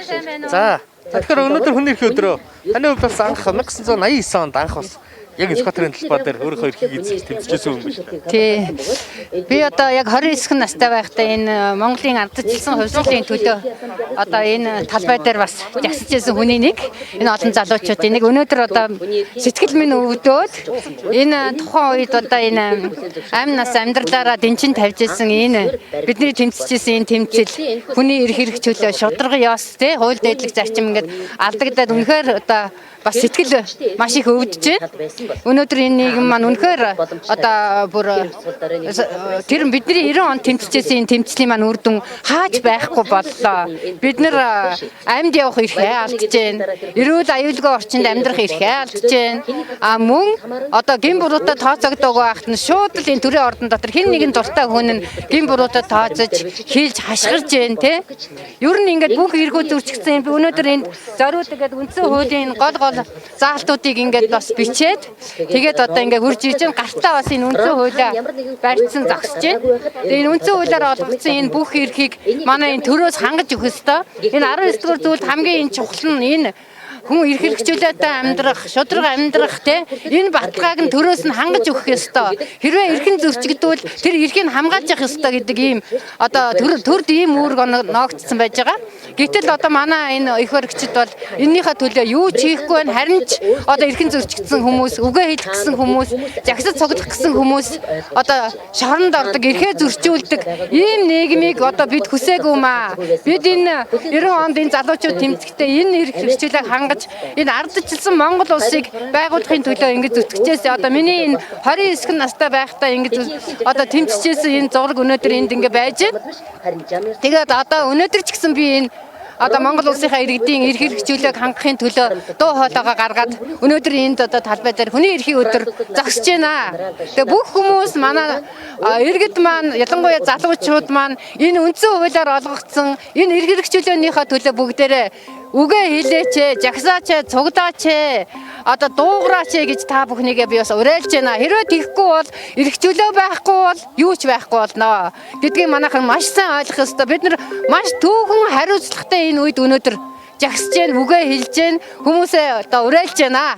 За тэгэхээр өнөөдөр хүний эрхийн өдрөө таны хувьд бас анх 1989 онд анх бас яг скватерын талбай дээр өөрийнхөө эрхийг эзэж тэмцэжсэн юм байна шүү дээ. Тий. Би одоо яг 29 настай байхдаа энэ Монголын ардчилсан хувьсгалын төлөө одоо энэ талбай дээр бас жагсажсэн хүний нэг энэ олон залуучуудын нэг өнөөдөр одоо сэтгэл минь өвдөөд энэ тухайн үед одоо энэ амь нас амьдралаараа дэнчин тавьжсэн энэ бидний тэмцэжсэн энэ тэмцэл хүний эрх хэрэгчлөө шударга ёс тий хууль дэдлэг зарчим ингээд алдагдаад үнэхээр одоо бас сэтгэл маш их өвдөж байна. Өнөөдөр энэ нийгэм маань үнэхээр одоо бүр тэр бидний 90 он тэмцэжсэн энэ тэмцлийн маань үр дүн хааж байхгүй боллоо. Бид нэр амьд явах эрхээ алдж байна. Эрүүл аюулгүй орчинд амьдрах эрхээ алдж байна. Мөн одоо гин буруутай тооцогдоогүй байхад нь шууд л энэ төрийн ордон дотор хэн нэгэн дуртай хүн нь гин буруутай тооцож хийлж хашгирж байна те. Ер нь ингээд бүх эрхүүд зөрчигдсөн. Би өнөөдөр энд зориуд гэдэг үндсэн хуулийн гол заалтуудыг ингээд бас бичээд тэгээд одоо ингээд хурж ирж байгаа гартаа бас энэ үндсэн хуулиа барьсан зогсож байна. Тэгээд энэ үндсэн хуулиар олгогдсон энэ бүх эрхийг манай энэ төрөөс хангаж өгөх ёстой. Энэ 19 дугаар зүйлд хамгийн энэ чухал нь энэ хүн эрх хэрэгжүүлээтэй амьдрах, шударга амьдрах те энэ баталгааг нь төрөөс нь хангаж өгөх ёстой. Хэрвээ эрхэн зөрчигдвөл тэр эрхийг хамгаалж явах ёстой гэдэг ийм одоо төрд ийм үүрэг ноогдсон байж байгаа. Гэтэл одоо манай энэ эрх хэрэгчид бол энэнийхээ төлөө юу ч хийхгүй байна. Харин ч одоо эрхэн зөрчигдсөн хүмүүс, үгээ хэлэх гэсэн хүмүүс, жагсаж цуглах гэсэн хүмүүс одоо шоронд ордог, эрхээ зөрчүүлдэг ийм нийгмийг одоо бид хүсээгүй маа. Бид энэ 90 онд энэ залуучууд тэмцэхдээ энэ эрх хэрэгжүүлээг хангаж энэ ардчилсан Монгол улсыг байгуулахын төлөө ингэж зүтгэжсэн. Одоо миний энэ 29 настай байхдаа ингэж одоо тэмцэжсэн энэ зураг өнөөдөр энд ингэ байж байна. Тэгээд одоо өнөөдөр ч гэсэн би энэ одоо Монгол улсынхаа иргэдийн эрх хэрэгжүүлээг хангахын төлөө дуу хоолойгоо гаргаад өнөөдөр энд одоо талбай дээр хүний эрхийн өдөр зогсож байна. Тэгээ бүх хүмүүс манай иргэд маань ялангуяа залуучууд маань энэ үндсэн хуулиар олгогдсон энэ эрх хэрэгжүүлээнийхээ төлөө бүгдээрээ үгээ хэлээч, жагсаач, цуглаач, одоо дуугараач гэж та бүхнийгээ би бас уриалж байна. Хэрвээ тийхгүй бол эрхчлөө байхгүй бол юу ч байхгүй болно гэдгийг манайхан маш сайн ойлгох ёстой. Бид нар маш түүхэн хариуцлагатай энэ үед өнөөдөр жагсаж, үгээ хэлж, хүмүүсээ одоо уриалж байна.